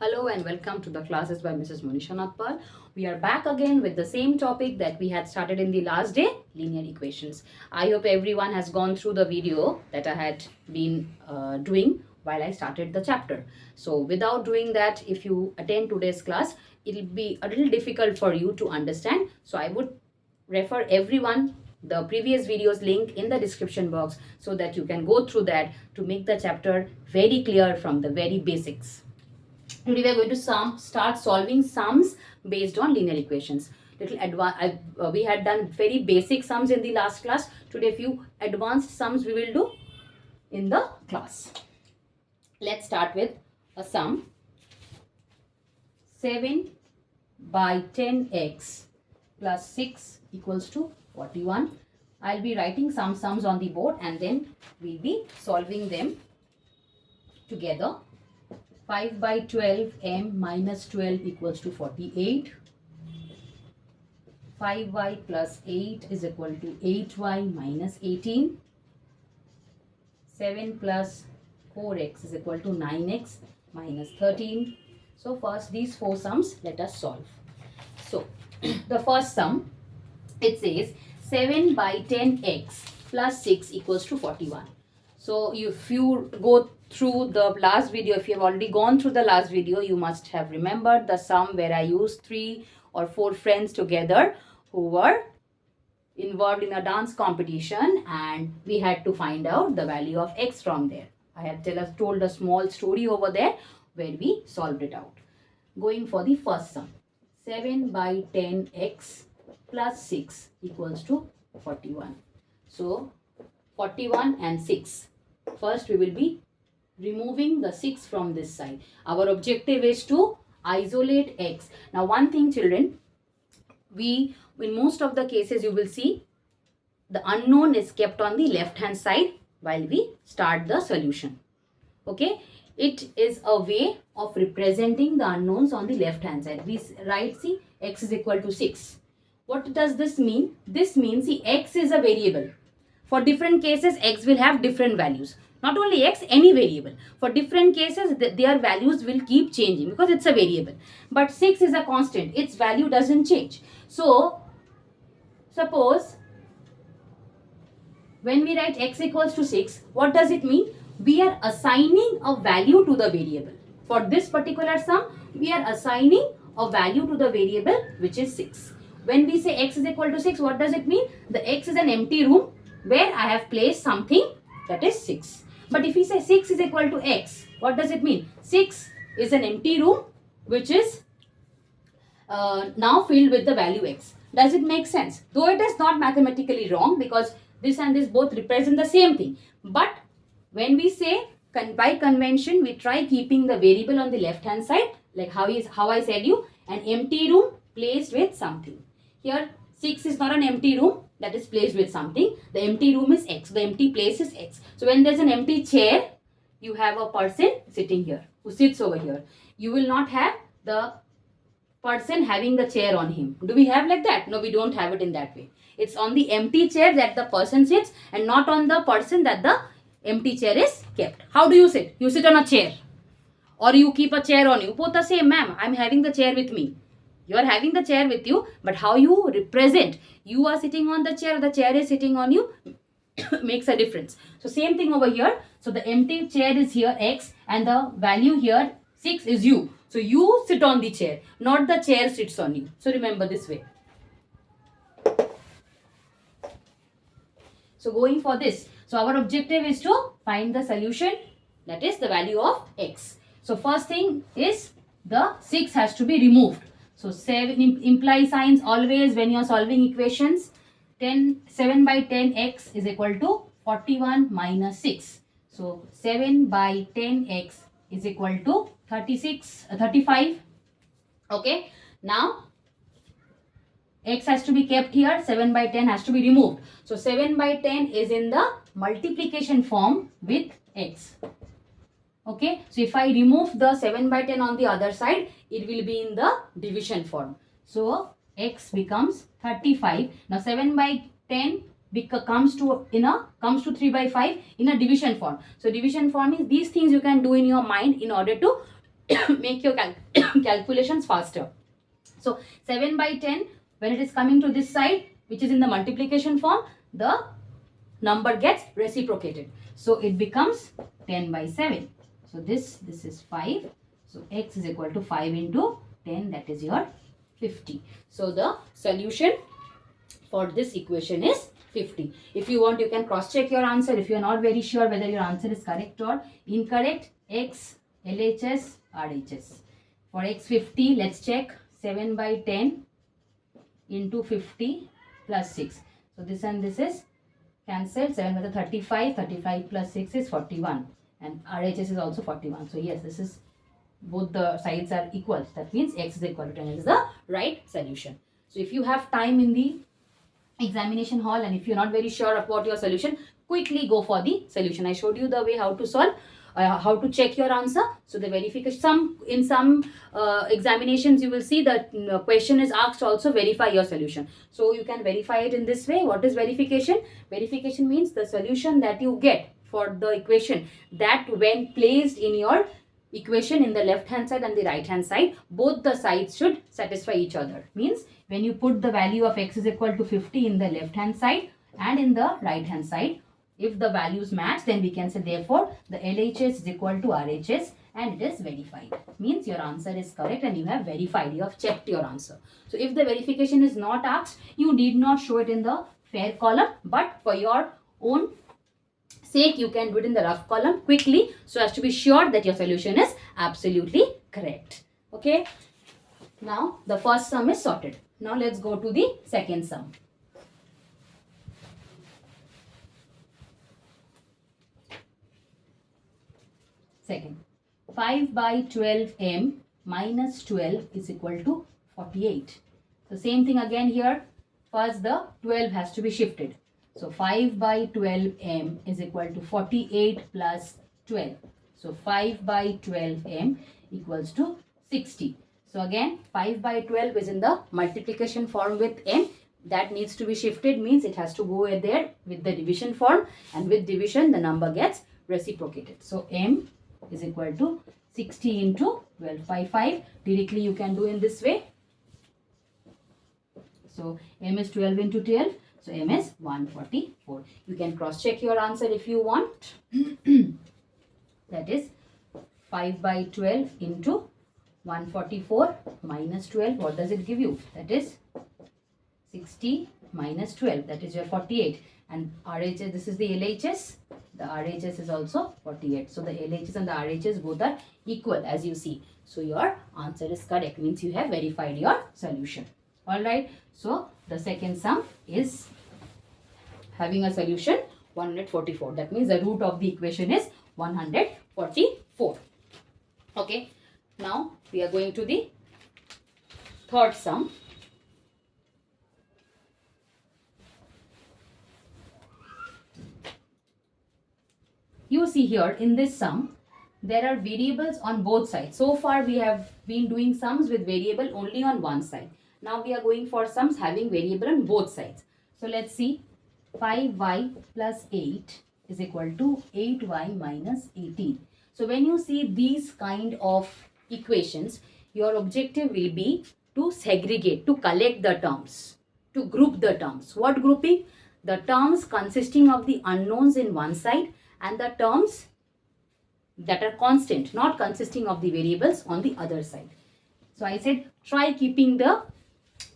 Hello and welcome to the classes by Mrs. Monisha Nathpal. We are back again with the same topic that we had started in the last day, linear equations. I hope everyone has gone through the video that I had been doing while I started the chapter. So without doing that, if you attend today's class, it will be a little difficult for you to understand. So I would refer everyone the previous videos link in the description box so that you can go through that to make the chapter very clear from the very basics. Today we are going to start solving sums based on linear equations. We had done very basic sums in the last class. Today few advanced sums we will do in the class. Let's start with a sum. 7 by 10x plus 6 equals to 41. I'll be writing some sums on the board and then we'll be solving them together. 5 by 12 m minus 12 equals to 48. 5y plus 8 is equal to 8y minus 18. 7 plus 4x is equal to 9x minus 13. So first these four sums let us solve. So the first sum, it says 7 by 10x plus 6 equals to 41. So if you go through the last video, if you have already gone through the last video, you must have remembered the sum where I used 3 or 4 friends together who were involved in a dance competition and we had to find out the value of x from there. I had told a small story over there where we solved it out. Going for the first sum, 7 by 10x plus 6 equals to 41. So 41 and 6. First we will be removing the 6 from this side. Our objective is to isolate x. Now one thing children, in most of the cases you will see the unknown is kept on the left hand side while we start the solution. Okay, it is a way of representing the unknowns on the left hand side. We write, see, x is equal to 6. What does this mean? This means, see, x is a variable. For different cases, x will have different values. Not only x, any variable. For different cases, their values will keep changing because it's a variable. But 6 is a constant. Its value doesn't change. So, suppose when we write x equals to 6, what does it mean? We are assigning a value to the variable. For this particular sum, we are assigning a value to the variable which is 6. When we say x is equal to 6, what does it mean? The x is an empty room where I have placed something that is 6. But if we say 6 is equal to x, what does it mean? 6 is an empty room which is now filled with the value x. Does it make sense? Though it is not mathematically wrong because this and this both represent the same thing. But when we say by convention, we try keeping the variable on the left hand side, like how I said you, an empty room placed with something. Here 6 is not an empty room that is placed with something. The empty room is x. The empty place is x. So when there's an empty chair, you have a person sitting here who sits over here. You will not have the person having the chair on him. Do we have like that? No, we don't have it in that way. It's on the empty chair that the person sits and not on the person that the empty chair is kept. How do you sit? You sit on a chair or you keep a chair on you. Both the same, ma'am. I'm having the chair with me. You are having the chair with you, but how you represent, you are sitting on the chair is sitting on you, makes a difference. So same thing over here. So the empty chair is here x and the value here 6 is you. So you sit on the chair, not the chair sits on you. So remember this way. So going for this, so our objective is to find the solution, that is the value of x. So first thing is the 6 has to be removed. So 7 imply signs always when you are solving equations. 7 by 10x is equal to 41 minus 6. So 7 by 10x is equal to 35. Okay. Now x has to be kept here. 7 by 10 has to be removed. So 7 by 10 is in the multiplication form with x. Okay, so if I remove the 7 by 10 on the other side, it will be in the division form. So x becomes 35. Now 7 by 10 comes to 3 by 5 in a division form. So division form is these things you can do in your mind in order to make your calculations faster. So 7 by 10, when it is coming to this side, which is in the multiplication form, the number gets reciprocated. So it becomes 10 by 7. So this is 5. So x is equal to 5 into 10, that is your 50. So the solution for this equation is 50. If you want, you can cross check your answer. If you are not very sure whether your answer is correct or incorrect, x, LHS, RHS. For x 50, let's check 7 by 10 into 50 plus 6. So this and this is cancelled. 7 by the 35, 35 plus 6 is 41, and RHS is also 41. So yes, this is, both the sides are equal. That means x is equal to 10 is the right solution. So if you have time in the examination hall and if you're not very sure about your solution, quickly go for the solution. I showed you the way how to solve, how to check your answer. So the verification, in some examinations you will see that question is asked also verify your solution. So you can verify it in this way. What is verification? Verification means the solution that you get for the equation, that when placed in your equation in the left hand side and the right hand side, both the sides should satisfy each other. Means when you put the value of x is equal to 50 in the left hand side and in the right hand side, if the values match, then we can say therefore the LHS is equal to RHS and it is verified. Means your answer is correct and you have verified, you have checked your answer. So if the verification is not asked, you need not show it in the fair column, but for your own sake, you can do it in the rough column quickly, so as to be sure that your solution is absolutely correct. Okay. Now the first sum is sorted. Now let's go to the second sum. Second, 5 by 12m minus 12 is equal to 48. So same thing again here. First the 12 has to be shifted. So 5 by 12m is equal to 48 plus 12. So 5 by 12m equals to 60. So again 5 by 12 is in the multiplication form with m. That needs to be shifted, means it has to go there with the division form, and with division the number gets reciprocated. So m is equal to 60 into 12 by 5. Directly you can do in this way. So m is 12 into 12. So m is 144. You can cross check your answer if you want. That is 5 by 12 into 144 minus 12. What does it give you? That is 60 minus 12. That is your 48. And RHS, this is the LHS. The RHS is also 48. So the LHS and the RHS both are equal, as you see. So your answer is correct. Means you have verified your solution. Alright. So the second sum is having a solution 144. That means the root of the equation is 144. Okay. Now we are going to the third sum. You see here in this sum, there are variables on both sides. So far we have been doing sums with variable only on one side. Now we are going for sums having variable on both sides. So let's see, 5y plus 8 is equal to 8y minus 18. So when you see these kind of equations, your objective will be to segregate, to collect the terms, to group the terms. What grouping? The terms consisting of the unknowns in one side and the terms that are constant, not consisting of the variables, on the other side. So I said try keeping the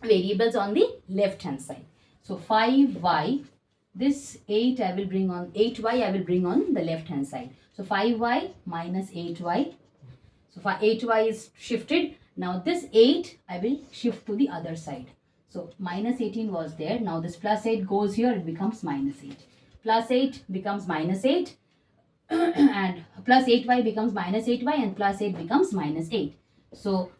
variables on the left hand side. So 5y, this 8 I will bring on, 8y I will bring on the left hand side. So 5y minus 8y. So 8y is shifted. Now this 8 I will shift to the other side. So minus 18 was there. Now this plus 8 goes here, it becomes minus 8. Plus 8 becomes minus 8 and plus 8y becomes minus 8y and plus 8 becomes minus 8. So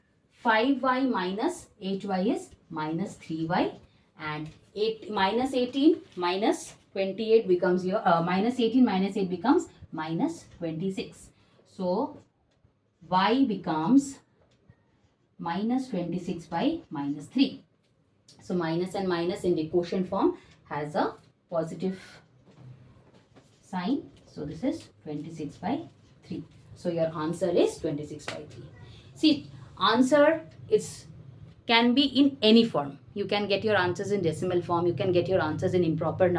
5y minus 8y is minus 3y, and 8 minus 18 minus 28 becomes your minus 18 minus 8 becomes minus 26. So y becomes minus 26 by minus 3. So minus and minus in the quotient form has a positive sign. So this is 26 by 3. So your answer is 26 by 3. See, answer is can be in any form. You can get your answers in decimal form. You can get your answers in improper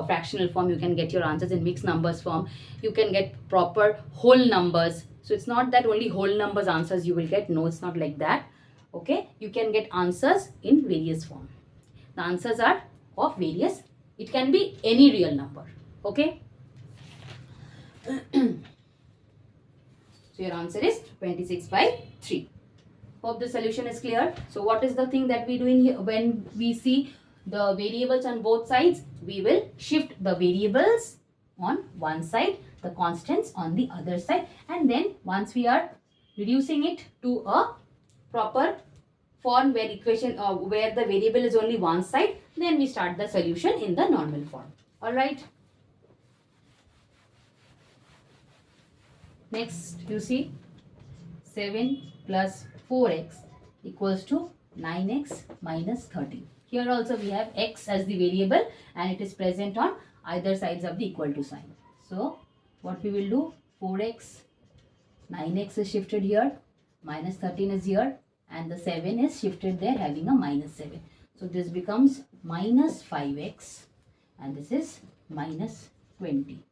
fractional form. You can get your answers in mixed numbers form. You can get proper whole numbers. So it's not that only whole numbers answers you will get. No, it's not like that. Okay, you can get answers in various form. The answers are of various. It can be any real number. Okay. So your answer is 26 by 3. Hope the solution is clear. So what is the thing that we doing here when we see the variables on both sides? We will shift the variables on one side, the constants on the other side, and then once we are reducing it to a proper form where where the variable is only one side, then we start the solution in the normal form. All right. Next, you see 7 plus 4x equals to 9x minus 13. Here also we have x as the variable and it is present on either sides of the equal to sign. So, what we will do, 4x, 9x is shifted here, minus 13 is here and the 7 is shifted there having a minus 7. So, this becomes minus 5x and this is minus 20.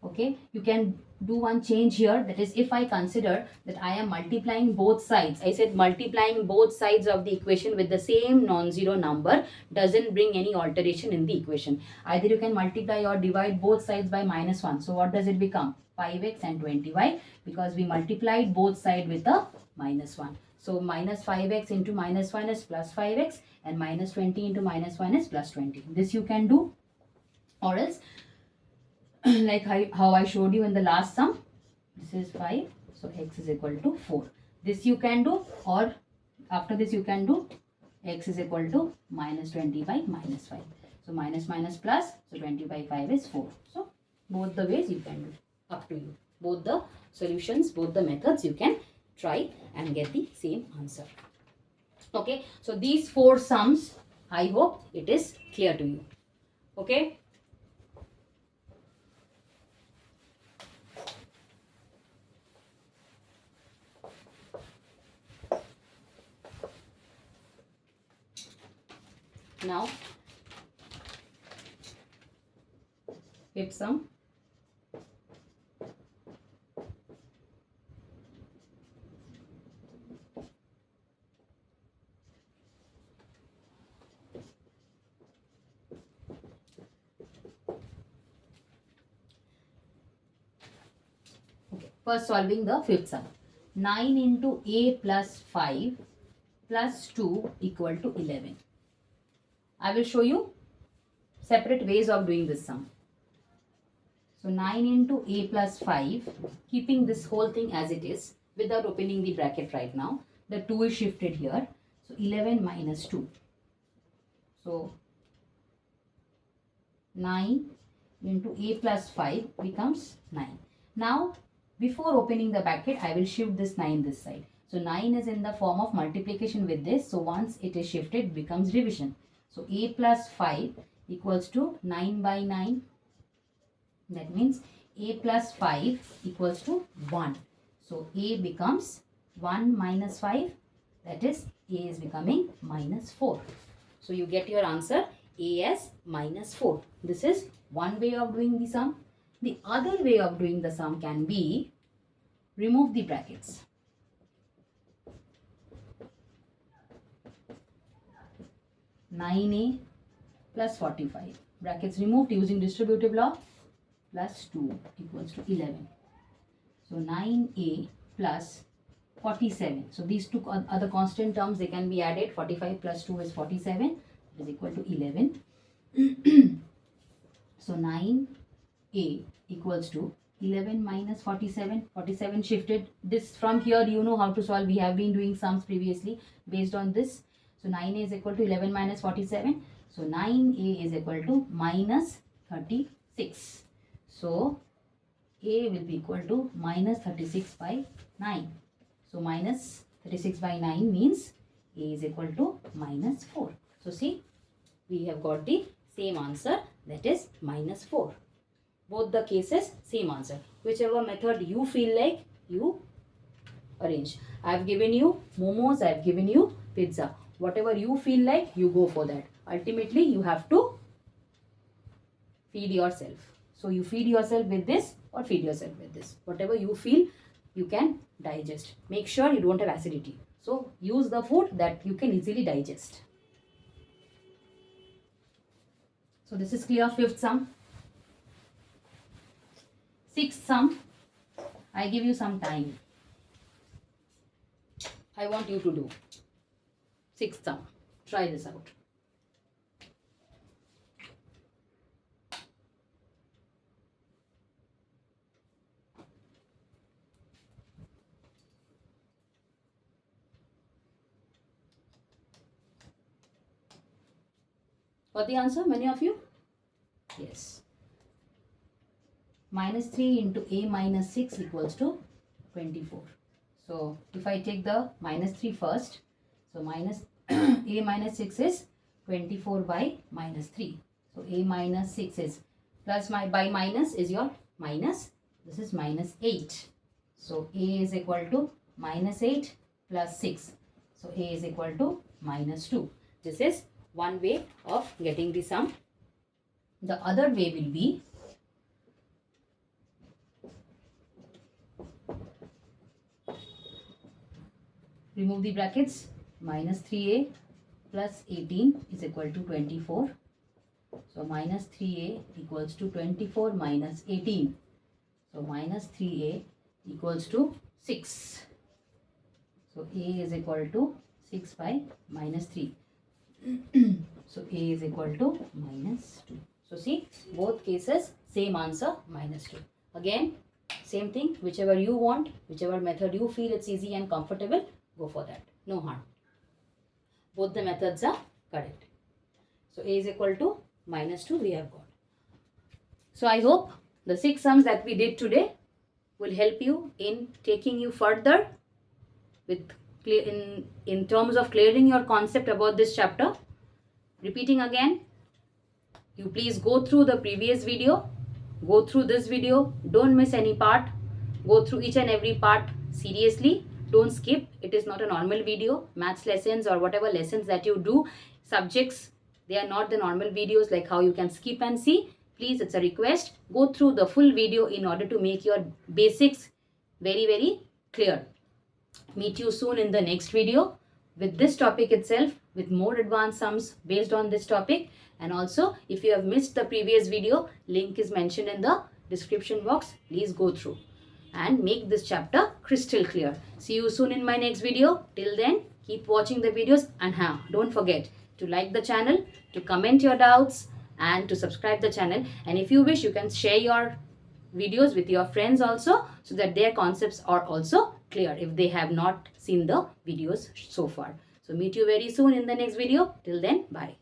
Okay, you can do one change here, that is if I consider that I am multiplying both sides. I said multiplying both sides of the equation with the same non-zero number doesn't bring any alteration in the equation. Either you can multiply or divide both sides by minus 1. So what does it become? 5x and 20. Why? Because we multiplied both sides with a minus 1. So minus 5x into minus 1 is plus 5x and minus 20 into minus 1 is plus 20. This you can do, or else like how I showed you in the last sum, this is 5, so x is equal to 4. This you can do, or after this you can do x is equal to minus 20 by minus 5. So minus minus plus, so 20 by 5 is 4. So both the ways you can do, up to you. Both the solutions, both the methods you can try and get the same answer. Okay, so these 4 sums, I hope it is clear to you. Okay. Now, fifth sum. Okay, first solving the fifth sum. 9 into a plus 5 plus 2 equal to 11. I will show you separate ways of doing this sum. So 9 into a plus 5, keeping this whole thing as it is without opening the bracket right now. The 2 is shifted here. So 11 minus 2. So 9 into a plus 5 becomes 9. Now before opening the bracket, I will shift this 9 this side. So 9 is in the form of multiplication with this. So once it is shifted, it becomes division. So a plus 5 equals to 9 by 9. That means a plus 5 equals to 1. So a becomes 1 minus 5. That is a is becoming minus 4. So you get your answer a as minus 4. This is one way of doing the sum. The other way of doing the sum can be remove the brackets. (9a) plus 45. Brackets removed using distributive law. Plus 2 equals to 11. So 9a plus 47. So these two are the constant terms. They can be added. 45 plus 2 is 47. It is equal to 11. So 9a equals to 11 minus 47. 47 shifted. This from here you know how to solve. We have been doing sums previously based on this. So 9a is equal to 11 minus 47. So 9a is equal to minus 36. So a will be equal to minus 36 by 9. So minus 36 by 9 means a is equal to minus 4. So see, we have got the same answer, that is minus 4. Both the cases same answer. Whichever method you feel like, you arrange. I have given you momos, I have given you pizza. Whatever you feel like, you go for that. Ultimately, you have to feed yourself. So you feed yourself with this or feed yourself with this. Whatever you feel, you can digest. Make sure you don't have acidity. So use the food that you can easily digest. So this is clear. Fifth sum. Sixth sum. I give you some time. I want you to do. Sixth sum. Try this out. Got the answer, many of you? Yes. Minus 3 into a minus 6 equals to 24. So if I take the minus 3 first, so minus a minus 6 is 24 by minus 3. So a minus 6 is plus by minus is your minus. This is minus 8. So a is equal to minus 8 plus 6. So a is equal to minus 2. This is one way of getting the sum. The other way will be remove the brackets. Minus 3a plus 18 is equal to 24. So minus 3a equals to 24 minus 18. So minus 3a equals to 6. So a is equal to 6 by minus 3. So a is equal to minus 2. So see, both cases same answer, minus 2. Again, same thing, whichever you want, whichever method you feel it's easy and comfortable, go for that. No harm. Both the methods are correct. So a is equal to minus 2 we have got. So I hope the 6 sums that we did today will help you in taking you further with in terms of clearing your concept about this chapter. Repeating again, you please go through the previous video, go through this video, don't miss any part, go through each and every part seriously, don't skip. It is not a normal video. Maths lessons or whatever lessons that you do, subjects, they are not the normal videos like how you can skip and see. Please, it's a request, go through the full video in order to make your basics very, very clear. Meet you soon in the next video with this topic itself, with more advanced sums based on this topic. And also, if you have missed the previous video, link is mentioned in the description box. Please go through and make this chapter crystal clear. See you soon in my next video. Till then, keep watching the videos, and don't forget to like the channel, to comment your doubts, and to subscribe the channel. And if you wish, you can share your videos with your friends also, so that their concepts are also clear if they have not seen the videos so far. So meet you very soon in the next video. Till then, bye.